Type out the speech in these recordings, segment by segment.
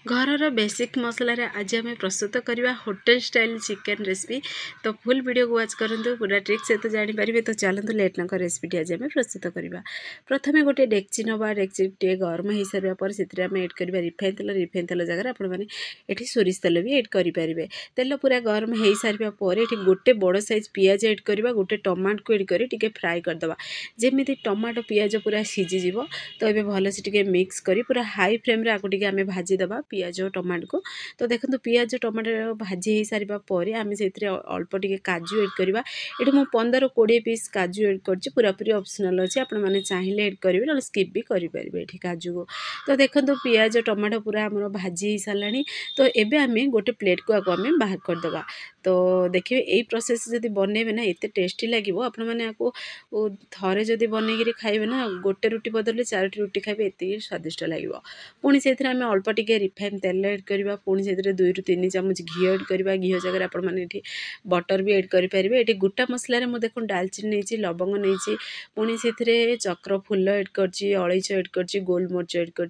घरर basic मसला आज आम प्रस्तुत करवा होटेल स्टाइल चिकेन रेसिपी। तो फुल वीडियो को वाच करूँ पूरा ट्रिक सहित जानीपारे। तो चलतु लेट नक रेसिपी आज आम प्रस्तुत करवा। प्रथम गोटे डेक्ची नवा, डेक्ची टे गरम हो सारा पर से एड करवा रिफाइन तेल जगह आपठी सोरिष तेल भी एड करेंगे। तेल पूरा गरम हो सारा पर गोटे बड़ साइज पियाज एड करवा, गोटे टमाटो को एड कर फ्राए करदे। जमी टमाटो पियाज पूरा सीझीज तो ये भलसे टे मिक्स कर पूरा हाई फ्लेम आगे भाजीदे पियाज टमाटो को। तो देखो पियाज टमाटो भाजी हो सारा पर आम से अल्प टे काजू एड करवा। ये मुझे 15-20 पीस काजू एड कर पूरापूरी ऑप्शनल अच्छे, आप चाहिए एड करेंगे ना स्किप भी करेंगे ये काजू को। तो देखो पियाज टमाटो पूरा आम भाजी सारा। तो ये आम गोटे प्लेट को आम बाहर करदे। तो देखिए यही प्रोसेस जब बनइबे ना एत टेस्टी लगे। आपण मैंने थे जब बनई खाइबे ना गोटे रुटी बदले 4टी रुटी खाइबे एत स्वादिष्ट लगे। पुणी से अल्प टिके रिफाइन तेल एड करवा, पुणी से 2-3 चामच घी एड करवा। घी जगह आप बटर भी एड करेंगे। ये गोटा मसलार मुझे देखो डालचीनी नहीं, लवंग नहीं, पुणी से चक्र फूल एड कर, अलैच एड कर, गोलमरीच एड कर।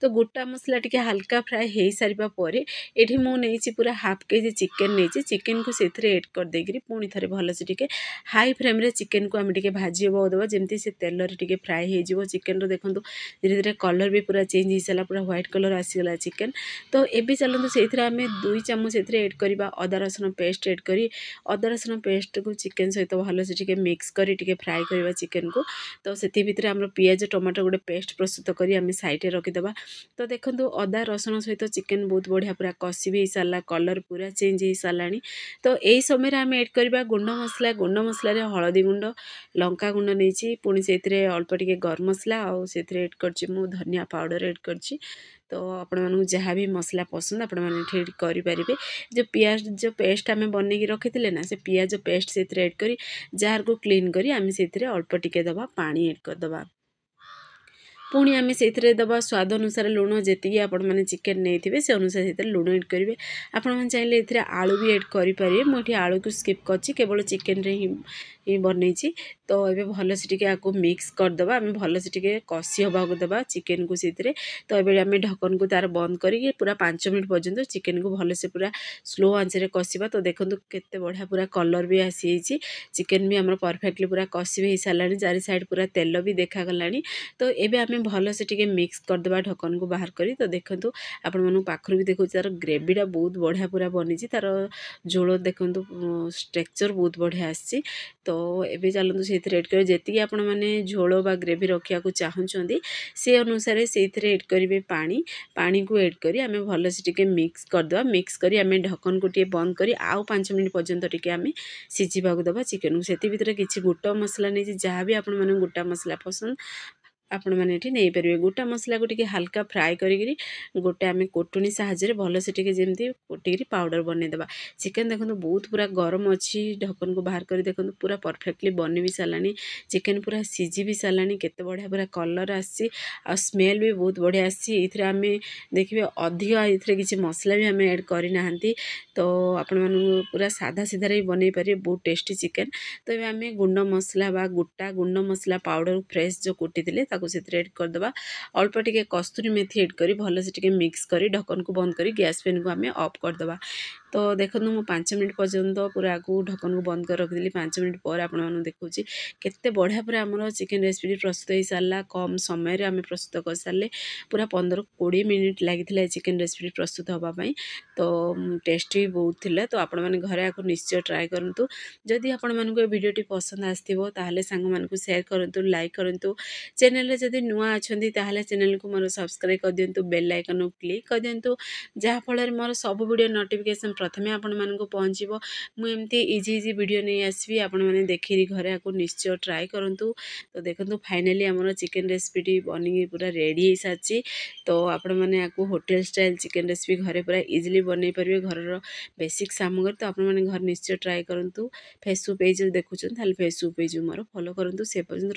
तो गोटा मसला टिके हल्का फ्राए हो सारा पर ये मुझे पूरा हाफ केजी चिकेन नहीं, चिकेन को से एड कर देकर पुणी थे भलसे टिके हाई फ्लेम रे चिकेन को आम टे भाजी देवा जमी से तेल टे फ्राए हो चिकेन। देखो धीरे धीरे कलर भी पूरा चेंज हो सारा, पूरा व्हाइट कलर आसीगला चिकेन। तो ये चलते से आम 2 चामच एड करवा अदा रसुण पेस्ट एड कर अदा रसुण पेस्ट को चिकेन सहित भलसे टे मिक्स कर फ्राए करवा चिकेन को। तो से आम पियाज टमाटो गोटे पेस्ट प्रस्तुत कर आम साइड रखिदे। तो देखो अदा रसुण सहित चिकेन बहुत बढ़िया पूरा कषि भी सारा, कलर पूरा चेंज हो सारा। तो यही समय आम एड करवा गुंड मसला। गुंड मसलार हलदी गुंड, लंका गुंड नहीं, पुणी से अल्प टिके गरम मसला और से एड कर धनिया पाउडर एड कर। तो आपण मानू जहाँ भी मसला पसंद आपण मैंने करेंगे। जो पियाज जो पेस्ट आम बनई रखी थे ना, से पियाज पेस्ट से एड कर जार को क्लीन करी आम से अल्प टिके दबा पानी एड करदे। पुणी आम से दबा स्वाद अनुसार लुण जी आपण मैंने चिकेन नहीं से अनुसार से लुण एड करेंगे। आपण चाहिए आलू भी एड करेंगे। मुझे आलू को स्किप कर केवल चिकेन रे ही बनई। तो ये भलसे टिके आपको मिक्स करदे। आम भलसे टिके कषि हवा देवा चिकेन को से। तो ये आम ढक्कन को तार बंद करके पूरा 5 मिनट पर्यंत चिकेन को भलसे पूरा स्लो आंच रे कषिबा। तो देखो केते बढ़िया पूरा कलर भी आसी चिकेन भी आम परफेक्टली पूरा कषि भी सारा, चारि साइड पूरा तेल भी देखा गलानी। तो ये आम भलसे टिके मिक्स करदे ढक्कन को बाहर करी। तो देखो आपण मानू पाखर भी देखो तार ग्रेवीटा बहुत बढ़िया पूरा बनी, तार झोल देखो स्ट्रक्चर बहुत बढ़िया आसी। तो ये चलते से एड कर जी आपण मैंने झोल बा ग्रेवी रखा चाहते से अनुसार से एड करेंगे पानी। पानी को एड करी आम भलसे टिके मिक्स करदे। मिक्स करी आम ढक्कन को टे बंद करी आउ 5 मिनट पर्यंत टिके आम सीझा देवा चिकेन को। से भीतर किसी गोटा मसला नहीं, जहाँ भी आपण मैंने गोटा मसला पसंद आपण मैंने नहीं पारे। गोटा मसला को टिके हल्का फ्राए करी गोटे आम कोटुनी साहाଯ୍य भलसे टिके जमी कोटिकी पाउडर बनईदेवा। चिकेन देखो बहुत पूरा गरम अच्छी, ढक्कन को बाहर कर देखो पूरा परफेक्टली बनी भी सारा, चिकेन पूरा सीझी भी सारा, केते बढ़िया पूरा कलर आसी आ स्मेल भी बहुत बढ़िया आसी। आम देखिए अधिक ये किसी मसला भी आम एड करना। तो आपण मानू पूरा साधा सीधा ही बनई पारे बहुत टेस्टी चिकेन। तो ये आम गुंड मसला बा गोटा गुंड मसला पाउडर फ्रेश जो कुटी से एड करदे। अल्प टिके कस्तूरी मेथी एड करी भलसे टिके मिक्स करी ढक्कन को बंद करी गैस पेन को आम ऑफ करदे। तो देखो मु 5 मिनट पर्यंत पूरा आगू ढक्कन को बंद कर रखी। 5 मिनट पर आपको देखूँ केते बढ़िया पूरा आमर चिकेन रेसिपी प्रस्तुत हो सारा। कम समय आम प्रस्तुत कर सारे पूरा 15-20 मिनट लगी चिकेन रेसिपी प्रस्तुत होगापाई। तो टेस्टी बहुत थिला। तो आपण मैंने घरे आपको निश्चय ट्राए करूँ। जदि आपण मानक वीडियोटी पसंद आसो ताहले सांग मानक शेयर करूँ, लाइक करूँ। चैनल रे जदि नुआ अच्छी ताहले चैनल को मोर सब्सक्राइब कर दिंतु, बेल आइकन को क्लिक कर दिंतु, जहाँफल मोर सब वीडियो नोटिफिकेशन प्रथमे आपण मानक पहुँचो। मुझे इजी इजी वीडियो नहीं आसबि, आपण मैंने देखी घरे आपको निश्चय ट्राए करूँ। तो देखो फाइनाली आमर चिकेन रेसिपी बनी पूरा रेडी हो सारी। तो आपण मैंने आपको होटेल स्टाइल चिकेन रेसिपी घरे पूरा इजिली बनई पारे घर बेसिक सामग्री। तो आपण मैंने घर निश्चय ट्राए करूँ। फेसबुक पेज देखुं फेसबुक पेज मोर फॉलो करूँ। से पर्यंत